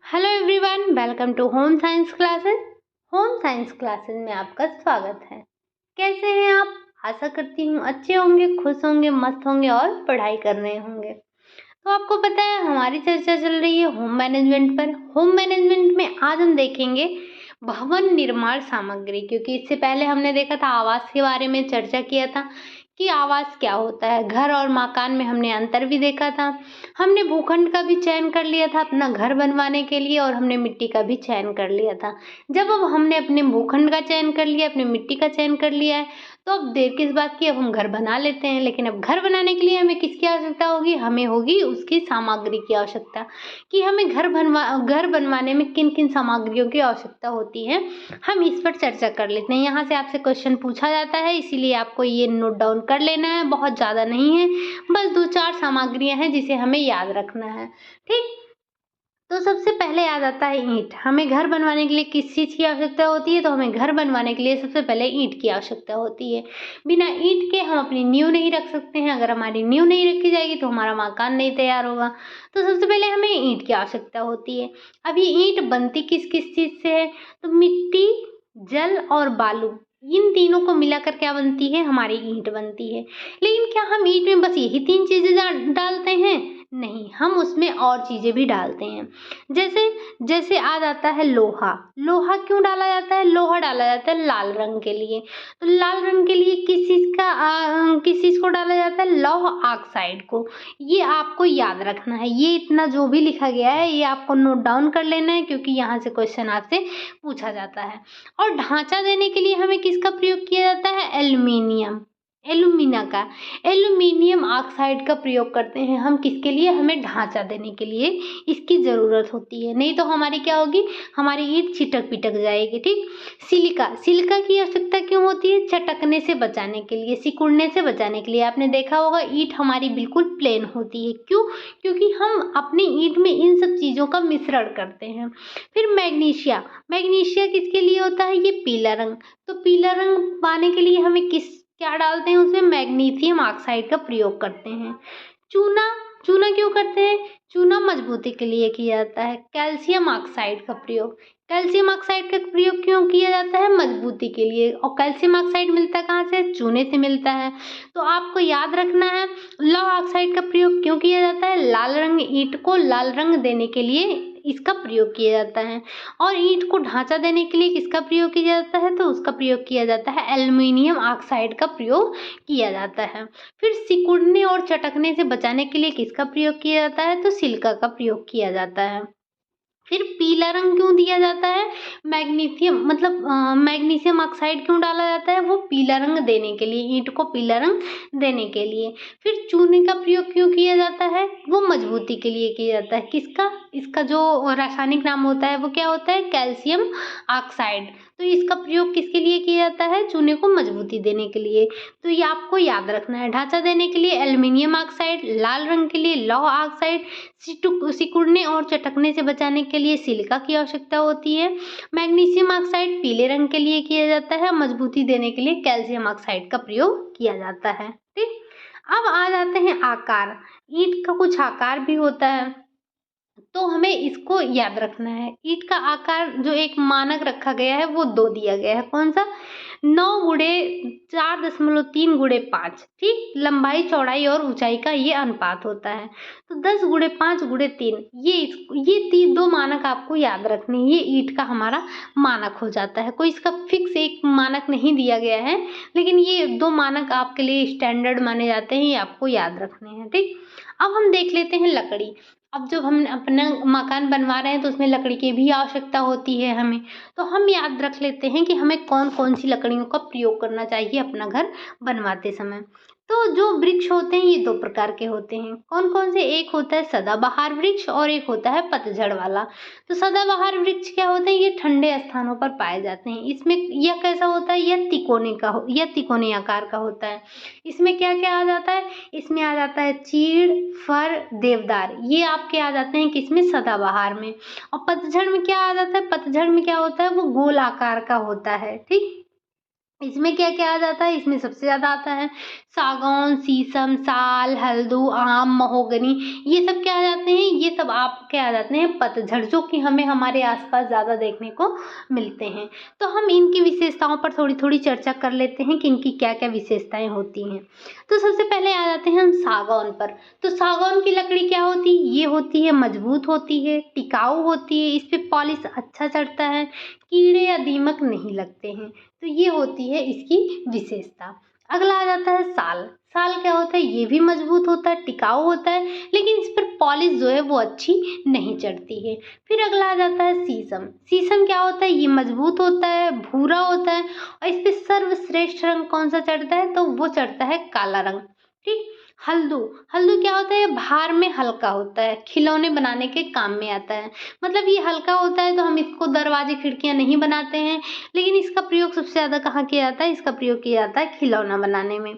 Hello everyone, welcome to home science classes. Home science classes में आपका स्वागत है। कैसे हैं आप? आशा करती हूँ अच्छे होंगे, खुश होंगे, मस्त होंगे और पढ़ाई कर रहे होंगे। तो आपको पता है हमारी चर्चा चल रही है होम मैनेजमेंट पर। होम मैनेजमेंट में आज हम देखेंगे भवन निर्माण सामग्री, क्योंकि इससे पहले हमने देखा था आवास के बारे में चर्चा किया था कि आवास क्या होता है। घर और मकान में हमने अंतर भी देखा था। हमने भूखंड का भी चयन कर लिया था अपना घर बनवाने के लिए, और हमने मिट्टी का भी चयन कर लिया था। जब अब हमने अपने भूखंड का चयन कर लिया, अपने मिट्टी का चयन कर लिया है, तो अब देर किस बात की, अब हम घर बना लेते हैं। लेकिन अब घर बनाने के लिए हमें किसकी आवश्यकता होगी? हमें होगी उसकी सामग्री की आवश्यकता, कि हमें घर बनवाने में किन किन सामग्रियों की आवश्यकता होती है। हम इस पर चर्चा कर लेते हैं। यहाँ से आपसे क्वेश्चन पूछा जाता है, इसीलिए आपको ये नोट डाउन कर लेना है। बहुत ज़्यादा नहीं है, बस 2-4 सामग्रियां हैं जिसे हमें याद रखना है। ठीक, तो सबसे पहले याद आता है ईंट। हमें घर बनवाने के लिए किस चीज़ की आवश्यकता होती है? तो हमें घर बनवाने के लिए सबसे पहले ईंट की आवश्यकता होती है। बिना ईंट के हम अपनी नींव नहीं रख सकते हैं। अगर हमारी नींव नहीं रखी जाएगी तो हमारा मकान नहीं तैयार होगा। तो सबसे पहले हमें ईंट की आवश्यकता होती है। अब ये ईंट बनती किस किस चीज़ से है? तो मिट्टी, जल और बालू, इन तीनों को मिलाकर क्या बनती है? हमारी ईंट बनती है। लेकिन क्या हम ईंट में बस यही 3 चीज़ें डालते हैं? नहीं, हम उसमें और चीज़ें भी डालते हैं। जैसे जैसे आ जाता है लोहा। लोहा क्यों डाला जाता है? लोहा डाला जाता है लाल रंग के लिए। तो लाल रंग के लिए किस चीज़ को डाला जाता है? लौह ऑक्साइड को। ये आपको याद रखना है। ये इतना जो भी लिखा गया है ये आपको नोट डाउन कर लेना है, क्योंकि यहाँ से क्वेश्चन आपसे पूछा जाता है। और ढांचा देने के लिए हमें किसका प्रयोग किया जाता है? एल्युमिनियम, एल्यूमिना का, एल्यूमिनियम ऑक्साइड का प्रयोग करते हैं हम। किसके लिए? हमें ढांचा देने के लिए इसकी ज़रूरत होती है। नहीं तो हमारी क्या होगी? हमारी ईंट छिटक पिटक जाएगी। ठीक, सिलिका, सिलिका की आवश्यकता क्यों होती है? चटकने से बचाने के लिए, सिकुड़ने से बचाने के लिए। आपने देखा होगा ईंट हमारी बिल्कुल प्लेन होती है। क्यों? क्योंकि हम अपनी ईंट में इन सब चीज़ों का मिश्रण करते हैं। फिर मैग्नीशिया, मैग्नीशिया किसके लिए होता है? ये पीला रंग। तो पीला रंग पाने के लिए हमें क्या डालते हैं उसमें? मैग्नीशियम ऑक्साइड का प्रयोग करते हैं। चूना, चूना क्यों करते हैं? चूना मजबूती के लिए किया जाता है। कैल्शियम ऑक्साइड का प्रयोग, कैल्शियम ऑक्साइड का प्रयोग क्यों किया जाता है? मजबूती के लिए। और कैल्शियम ऑक्साइड मिलता है कहाँ से? चूने से मिलता है। तो आपको याद रखना है लौह ऑक्साइड का प्रयोग क्यों किया जाता है? लाल रंग, ईंट को लाल रंग देने के लिए इसका प्रयोग किया जाता है। और ईंट को ढांचा देने के लिए किसका प्रयोग किया जाता है? तो उसका प्रयोग किया जाता है एल्युमिनियम ऑक्साइड का प्रयोग किया जाता है। फिर सिकुड़ने और चटकने से बचाने के लिए किसका प्रयोग किया जाता है? तो सिलिका का प्रयोग किया जाता है। फिर पीला रंग क्यों दिया जाता है? मैग्नीशियम ऑक्साइड क्यों डाला जाता है? वो पीला रंग देने के लिए, ईंट को पीला रंग देने के लिए। फिर चूने का प्रयोग क्यों किया जाता है? वो मजबूती के लिए किया जाता है। किसका? इसका जो रासायनिक नाम होता है वो क्या होता है? Calcium oxide. तो इसका प्रयोग किसके लिए किया जाता है? चूने को मजबूती देने के लिए। तो ये आपको याद रखना है। ढांचा देने के लिए एल्युमिनियम ऑक्साइड, लाल रंग के लिए लौह ऑक्साइड, सिकुड़ने और चटकने से बचाने के लिए सिलिका की आवश्यकता होती है। मैग्नीशियम ऑक्साइड पीले रंग के लिए किया जाता है। मजबूती देने के लिए कैल्शियम ऑक्साइड का प्रयोग किया जाता है। ठीक, अब आ जाते हैं आकार। ईंट का कुछ आकार भी होता है, तो हमें इसको याद रखना है। ईंट का आकार जो एक मानक रखा गया है वो 2 दिया गया है। कौन सा? 9 गुणे 4.3 गुणे 5। ठीक, लंबाई, चौड़ाई और ऊंचाई का ये अनुपात होता है। तो 10 गुणे 5 गुणे 3, ये 2 मानक आपको याद रखने हैं। ये ईंट का हमारा मानक हो जाता है। कोई इसका फिक्स एक मानक नहीं दिया गया है, लेकिन ये 2 मानक आपके लिए स्टैंडर्ड माने जाते हैं। ये आपको याद रखने हैं। ठीक, अब हम देख लेते हैं लकड़ी। अब जब हम अपना मकान बनवा रहे हैं तो उसमें लकड़ी की भी आवश्यकता होती है हमें। तो हम याद रख लेते हैं कि हमें कौन कौन सी लकड़ियों का प्रयोग करना चाहिए अपना घर बनवाते समय। तो जो वृक्ष होते हैं ये 2 प्रकार के होते हैं। कौन कौन से? एक होता है सदाबहार वृक्ष और एक होता है पतझड़ वाला। तो सदाबहार वृक्ष क्या होते हैं? ये ठंडे स्थानों पर पाए जाते हैं। इसमें यह कैसा होता है? यह तिकोने आकार का होता है। इसमें क्या क्या आ जाता है? इसमें आ जाता है चीड़, फर, देवदार। ये आपके आ जाते हैं किसमें? सदाबहार में। और पतझड़ में क्या आ जाता है? पतझड़ में क्या होता है? वो गोल आकार का होता है। ठीक, इसमें क्या क्या आ जाता है? इसमें सबसे ज़्यादा आता है सागौन, शीशम, साल, हल्दू, आम, महोगनी। ये सब क्या आ जाते हैं? ये सब आपके आ जाते हैं पतझड़, जो कि हमें हमारे आसपास ज़्यादा देखने को मिलते हैं। तो हम इनकी विशेषताओं पर थोड़ी थोड़ी चर्चा कर लेते हैं कि इनकी क्या क्या विशेषताएं होती हैं। तो सबसे पहले आ जाते हैं हम सागौन पर। तो सागौन की लकड़ी क्या होती है? ये होती है मजबूत होती है, टिकाऊ होती है, इस पे पॉलिश अच्छा चढ़ता है, कीड़े या दीमक नहीं लगते हैं। तो ये होती है इसकी विशेषता। अगला आ जाता है साल। साल क्या होता है? ये भी मजबूत होता है, टिकाऊ होता है, लेकिन इस पर पॉलिश जो है वो अच्छी नहीं चढ़ती है। फिर अगला आ जाता है शीशम। शीशम क्या होता है? ये मजबूत होता है, भूरा होता है, और इस पे सर्वश्रेष्ठ रंग कौन सा चढ़ता है? तो वो चढ़ता है काला रंग। ठीक। हल्दू। हल्दू क्या होता है? भार में हल्का होता है, खिलौने बनाने के काम में आता है। मतलब ये हल्का होता है तो हम इसको दरवाजे खिड़कियां नहीं बनाते हैं, लेकिन इसका प्रयोग सबसे ज़्यादा कहाँ किया जाता है? इसका प्रयोग किया जाता है खिलौना बनाने में।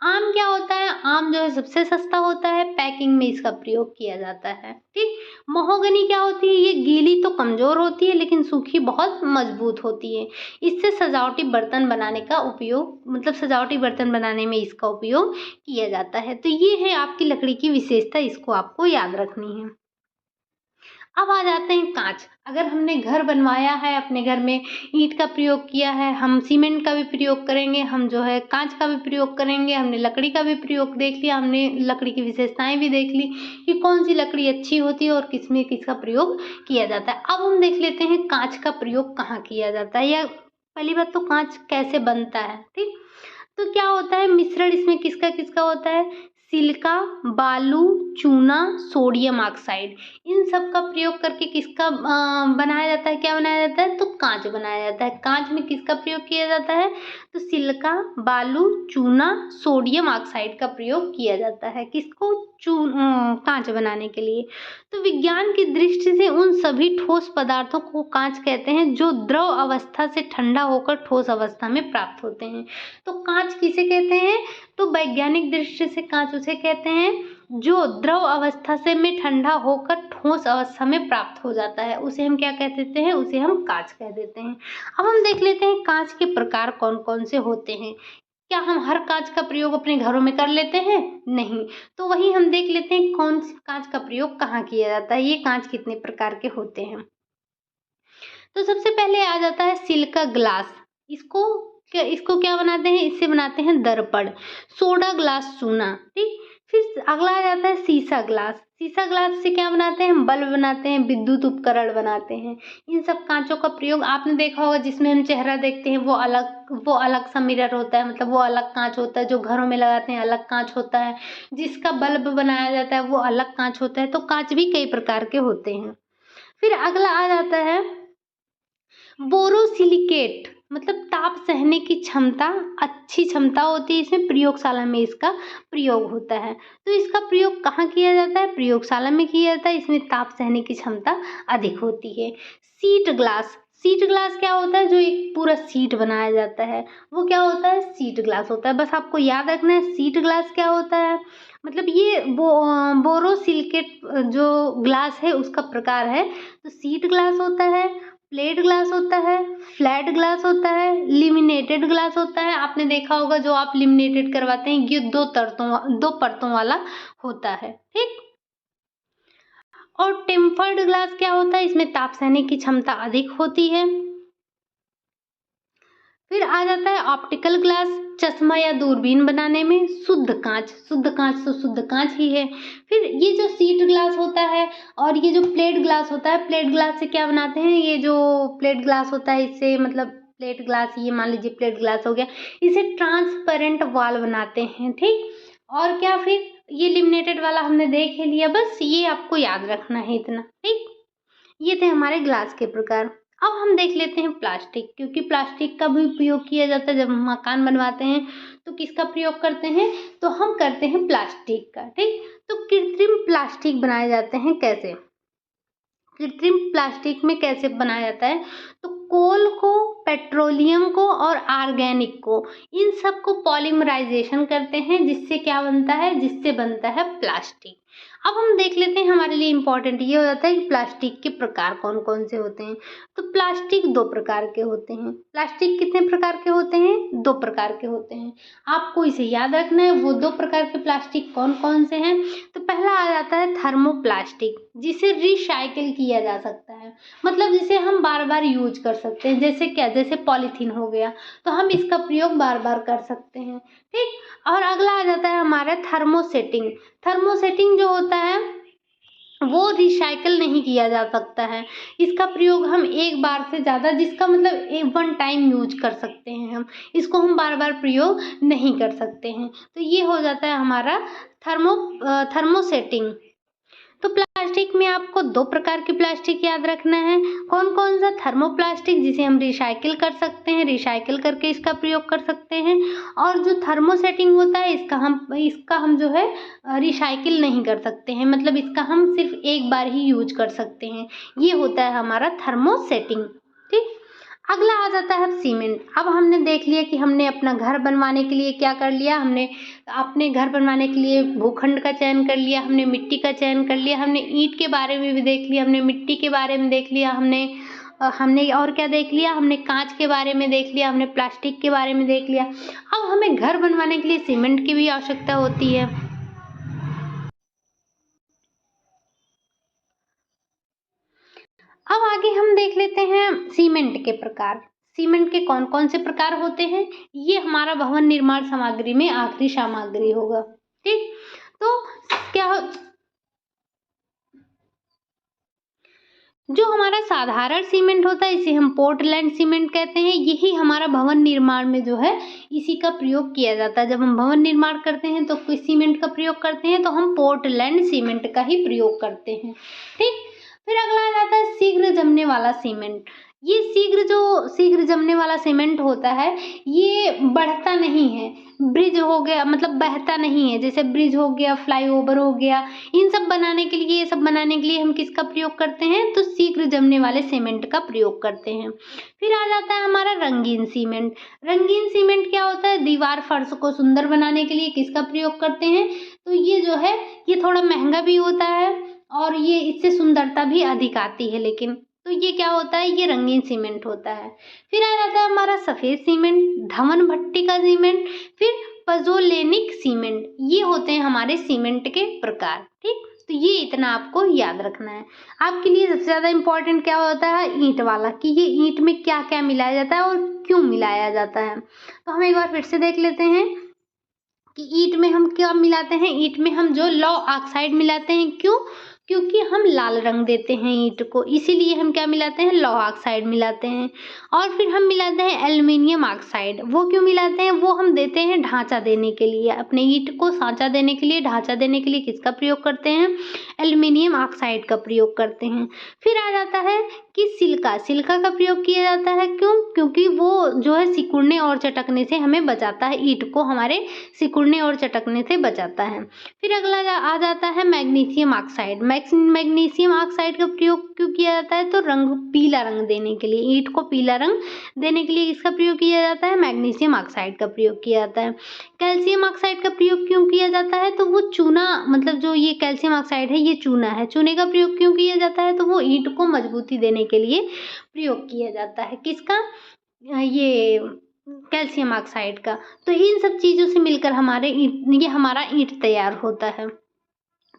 आम क्या होता है? आम जो है सबसे सस्ता होता है, पैकिंग में इसका प्रयोग किया जाता है। ठीक। महोगनी क्या होती है? ये गीली तो कमजोर होती है, लेकिन सूखी बहुत मजबूत होती है। इससे सजावटी बर्तन बनाने का उपयोग, मतलब सजावटी बर्तन बनाने में इसका उपयोग किया जाता है। तो ये है आपकी लकड़ी की विशेषता, इसको आपको याद रखनी है। अब आ जाते हैं कांच। अगर हमने घर बनवाया है, अपने घर में ईंट का प्रयोग किया है, हम सीमेंट का भी प्रयोग करेंगे, हम जो है कांच का भी प्रयोग करेंगे, हमने लकड़ी का भी प्रयोग देख लिया, हमने लकड़ी की विशेषताएं भी देख ली कि कौन सी लकड़ी अच्छी होती है और किसमें किसका प्रयोग किया जाता है। अब हम देख लेते हैं कांच का प्रयोग कहाँ किया जाता है, या पहली बात तो कांच कैसे बनता है। ठीक। तो क्या होता है? मिश्रण इसमें किसका किसका होता है? सिलिका, बालू, चूना, सोडियम ऑक्साइड, इन सब का प्रयोग करके किसका बनाया जाता है? क्या बनाया जाता है? तो कांच बनाया जाता है। कांच में किसका प्रयोग किया जाता है? तो सिलिका, बालू, चूना, सोडियम ऑक्साइड का प्रयोग किया जाता है। किसको? कांच बनाने के लिए। तो विज्ञान की दृष्टि से उन सभी ठोस पदार्थों को कांच कहते हैं जो द्रव अवस्था से ठंडा होकर ठोस अवस्था में प्राप्त होते हैं। तो कांच किसे कहते हैं? तो वैज्ञानिक दृष्टि से कांच उसे कहते हैं जो द्रव अवस्था से में ठंडा होकर ठोस अवस्था में प्राप्त हो जाता है, उसे हम क्या कह देते हैं? उसे हम कांच कह देते हैं। अब हम देख लेते हैं कांच के प्रकार कौन कौन से होते हैं। क्या हम हर कांच का प्रयोग अपने घरों में कर लेते हैं? नहीं। तो वही हम देख लेते हैं कौन सी कांच का प्रयोग कहाँ किया जाता है, ये कांच कितने प्रकार के होते हैं। तो सबसे पहले आ जाता है सिल्का ग्लास। इसको क्या बनाते हैं? इससे बनाते हैं दर्पण। सोडा ग्लास चूना। ठीक। फिर अगला आ जाता है शीशा ग्लास। शीशा ग्लास से क्या बनाते हैं? हम बल्ब बनाते हैं, विद्युत उपकरण बनाते हैं। इन सब कांचों का प्रयोग आपने देखा होगा, जिसमें हम चेहरा देखते हैं वो अलग सा मिरर होता है, मतलब वो अलग कांच होता है। जो घरों में लगाते हैं अलग कांच होता है, जिसका बल्ब बनाया जाता है वो अलग कांच होता है। तो कांच भी कई प्रकार के होते हैं। फिर अगला आ जाता है बोरोसिलिकेट, मतलब ताप सहने की क्षमता, अच्छी क्षमता होती है इसमें, प्रयोगशाला में इसका प्रयोग होता है। तो इसका प्रयोग कहाँ किया जाता है? प्रयोगशाला में किया जाता है। इसमें ताप सहने की क्षमता अधिक होती है। Sheet glass. शीट ग्लास क्या होता है? जो एक पूरा शीट बनाया जाता है, वो क्या होता है? शीट ग्लास होता है। बस आपको याद रखना है शीट ग्लास क्या होता है। मतलब ये बोरोसिलिकेट जो ग्लास है उसका प्रकार है। तो शीट ग्लास होता है, प्लेट ग्लास होता है, फ्लैट ग्लास होता है, लिमिनेटेड ग्लास होता है। आपने देखा होगा जो आप लिमिनेटेड करवाते हैं, ये दो परतों वाला होता है। ठीक। और टेम्पर्ड ग्लास क्या होता है? इसमें ताप सहने की क्षमता अधिक होती है। फिर आ जाता है ऑप्टिकल ग्लास, चश्मा या दूरबीन बनाने में। शुद्ध कांच, शुद्ध कांच तो शुद्ध कांच ही है। फिर ये जो शीट ग्लास होता है और ये जो प्लेट ग्लास होता है, प्लेट ग्लास से क्या बनाते हैं? ये जो प्लेट ग्लास होता है इससे, मतलब प्लेट ग्लास, ये मान लीजिए प्लेट ग्लास हो गया, इसे ट्रांसपेरेंट वॉल बनाते हैं। ठीक। और क्या? फिर ये लिमिनेटेड वाला हमने देख ही लिया, बस ये आपको याद रखना है इतना। ठीक। ये थे हमारे ग्लास के प्रकार। अब हम देख लेते हैं प्लास्टिक, क्योंकि प्लास्टिक का भी उपयोग किया जाता है। जब हम मकान बनवाते हैं तो किसका प्रयोग करते हैं? तो हम करते हैं प्लास्टिक का। ठीक। तो कृत्रिम प्लास्टिक बनाए जाते हैं कैसे? कृत्रिम प्लास्टिक में कैसे बनाया जाता है? तो कोल को, पेट्रोलियम को और ऑर्गेनिक को, इन सब को पॉलीमराइजेशन करते हैं, जिससे क्या बनता है? जिससे बनता है प्लास्टिक। अब हम देख लेते हैं, हमारे लिए इम्पोर्टेंट ये हो जाता है कि प्लास्टिक के प्रकार कौन कौन से होते हैं। तो प्लास्टिक दो प्रकार के होते हैं। प्लास्टिक कितने प्रकार के होते हैं? दो प्रकार के होते हैं। आपको इसे याद रखना है, वो दो प्रकार के प्लास्टिक कौन कौन से हैं। तो पहला आ जाता है थर्मोप्लास्टिक, जिसे रिसाइकिल किया जा सकता है, मतलब जिसे हम बार बार यूज कर सकते हैं। जैसे क्या? जैसे पॉलीथीन हो गया, तो हम इसका प्रयोग बार बार कर सकते हैं। ठीक। और अगला आ जाता है हमारा थर्मोसेटिंग। थर्मोसेटिंग जो होता है वो रिसाइकल नहीं किया जा सकता है। इसका प्रयोग हम एक बार से ज़्यादा, जिसका मतलब एक वन टाइम यूज कर सकते हैं हम, इसको हम बार बार प्रयोग नहीं कर सकते हैं। तो ये हो जाता है हमारा थर्मोसेटिंग। तो प्लास्टिक में आपको दो प्रकार की प्लास्टिक याद रखना है। कौन कौन सा? थर्मोप्लास्टिक, जिसे हम रिसाइकिल कर सकते हैं, रिसाइकिल करके इसका प्रयोग कर सकते हैं। और जो थर्मोसेटिंग होता है, इसका हम जो है रिसाइकिल नहीं कर सकते हैं, मतलब इसका हम सिर्फ एक बार ही यूज कर सकते हैं। ये होता है हमारा थर्मोसेटिंग। ठीक। अगला आ जाता है सीमेंट। अब हमने देख लिया कि हमने अपना घर बनवाने के लिए क्या कर लिया, हमने अपने घर बनवाने के लिए भूखंड का चयन कर लिया, हमने मिट्टी का चयन कर लिया, हमने ईंट के बारे में भी देख लिया, हमने मिट्टी के बारे में देख लिया, हमने और क्या देख लिया, हमने कांच के बारे में देख लिया, हमने प्लास्टिक के बारे में देख लिया। अब हमें घर बनवाने के लिए सीमेंट की भी आवश्यकता होती है। अब आगे हम देख लेते हैं सीमेंट के प्रकार। सीमेंट के कौन कौन से प्रकार होते हैं। ये हमारा भवन निर्माण सामग्री में आखिरी सामग्री होगा। ठीक। तो क्या हो, जो हमारा साधारण सीमेंट होता है इसे हम पोर्टलैंड सीमेंट कहते हैं। यही हमारा भवन निर्माण में जो है इसी का प्रयोग किया जाता है। जब हम भवन निर्माण करते हैं तो किस सीमेंट का प्रयोग करते हैं, तो हम पोर्टलैंड सीमेंट का ही प्रयोग करते हैं। ठीक। फिर अगला आ जाता है शीघ्र जमने वाला सीमेंट। ये शीघ्र जमने वाला सीमेंट होता है, ये बढ़ता नहीं है। ब्रिज हो गया, मतलब बहता नहीं है, जैसे ब्रिज हो गया, फ्लाईओवर हो गया, इन सब बनाने के लिए, ये सब बनाने के लिए हम किसका प्रयोग करते हैं, तो शीघ्र जमने वाले सीमेंट का प्रयोग करते हैं। फिर आ जाता है हमारा रंगीन सीमेंट। रंगीन सीमेंट क्या होता है, दीवार फर्श को सुंदर बनाने के लिए किसका प्रयोग करते हैं, तो ये जो है ये थोड़ा महंगा भी होता है और ये इससे सुंदरता भी अधिक आती है, लेकिन तो ये क्या होता है, ये रंगीन सीमेंट होता है। फिर आ जाता है हमारा सफेद सीमेंट, धमन भट्टी का सीमेंट, फिर पजोलेनिक सीमेंट। ये होते हैं हमारे सीमेंट के प्रकार। ठीक। तो ये इतना आपको याद रखना है। आपके लिए सबसे ज्यादा इंपॉर्टेंट क्या होता है, ईंट वाला, कि ये ईंट में क्या क्या मिलाया जाता है और क्यों मिलाया जाता है। तो हम एक बार फिर से देख लेते हैं कि ईंट में हम क्या मिलाते हैं। ईंट में हम जो लौह ऑक्साइड मिलाते हैं, क्यों, क्योंकि हम लाल रंग देते हैं ईंट को, इसीलिए हम क्या मिलाते हैं, लौह ऑक्साइड मिलाते हैं। और फिर हम मिलाते हैं एल्युमिनियम ऑक्साइड। वो क्यों मिलाते हैं, वो हम देते हैं ढांचा देने के लिए, अपने ईंट को सांचा देने के लिए, ढांचा देने के लिए किसका प्रयोग करते हैं, एल्युमिनियम ऑक्साइड का प्रयोग करते हैं। फिर आ जाता है कि सिल्का का प्रयोग किया जाता है, क्यों, क्योंकि वो जो है सिकुड़ने और चटकने से हमें बचाता है, ईंट को हमारे सिकुड़ने और चटकने से बचाता है। फिर अगला आ जाता है मैग्नीशियम ऑक्साइड। मैग्नीशियम ऑक्साइड का प्रयोग क्यों किया जाता है, तो पीला रंग देने के लिए, ईंट को पीला रंग देने के लिए इसका प्रयोग किया जाता है, मैग्नीशियम ऑक्साइड का प्रयोग किया जाता है। कैल्शियम ऑक्साइड का प्रयोग क्यों किया जाता है, तो वो चूना, मतलब जो ये कैल्शियम ऑक्साइड है ये चूना है, चूने का प्रयोग क्यों किया जाता है, तो वो ईंट को मजबूती देने के लिए प्रयोग किया जाता है, किसका, ये कैल्शियम ऑक्साइड का। तो इन सब चीजों से मिलकर ये हमारा ईंट तैयार होता है।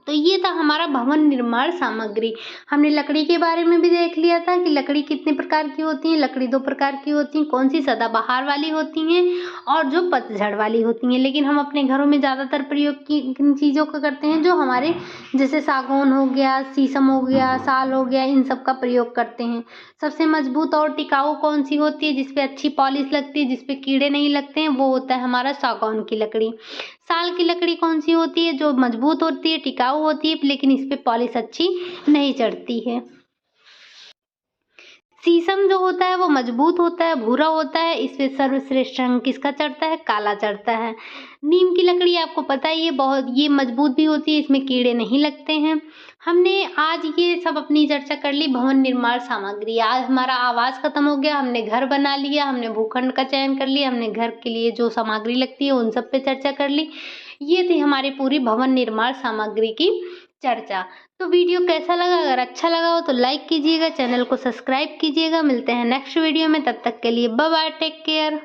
तो ये था हमारा भवन निर्माण सामग्री। हमने लकड़ी के बारे में भी देख लिया था कि लकड़ी कितने प्रकार की होती है। लकड़ी दो प्रकार की होती है, कौन सी, सदाबहार वाली होती हैं और जो पतझड़ वाली होती हैं। लेकिन हम अपने घरों में ज़्यादातर प्रयोग किन चीज़ों का करते हैं, जो हमारे जैसे सागौन हो गया, शीशम हो गया, साल हो गया, इन सब का प्रयोग करते हैं। सबसे मजबूत और टिकाऊ कौन सी होती है, जिसपे अच्छी पॉलिश लगती है, जिसपे कीड़े नहीं लगते हैं, वो होता है हमारा सागौन की लकड़ी। साल की लकड़ी कौन सी होती है, जो मजबूत होती है, टिकाऊ होती है, लेकिन इस पे पॉलिश अच्छी नहीं चढ़ती है। शीशम जो होता है वो मजबूत होता है, भूरा होता है, इस पे सर्वश्रेष्ठ रंग किसका चढ़ता है, काला चढ़ता है। नीम की लकड़ी आपको पता ही है, बहुत ये मजबूत भी होती है, इसमें कीड़े नहीं लगते हैं। हमने आज ये सब अपनी चर्चा कर ली भवन निर्माण सामग्री। आज हमारा आवाज खत्म हो गया, हमने घर बना लिया, हमने भूखंड का चयन कर लिया, हमने घर के लिए जो सामग्री लगती है उन सब पे चर्चा कर ली। ये थी हमारी पूरी भवन निर्माण सामग्री की चर्चा। तो वीडियो कैसा लगा? अगर अच्छा लगा हो तो लाइक कीजिएगा, चैनल को सब्सक्राइब कीजिएगा। मिलते हैं नेक्स्ट वीडियो में, तब तक के लिए बाय बाय, टेक केयर।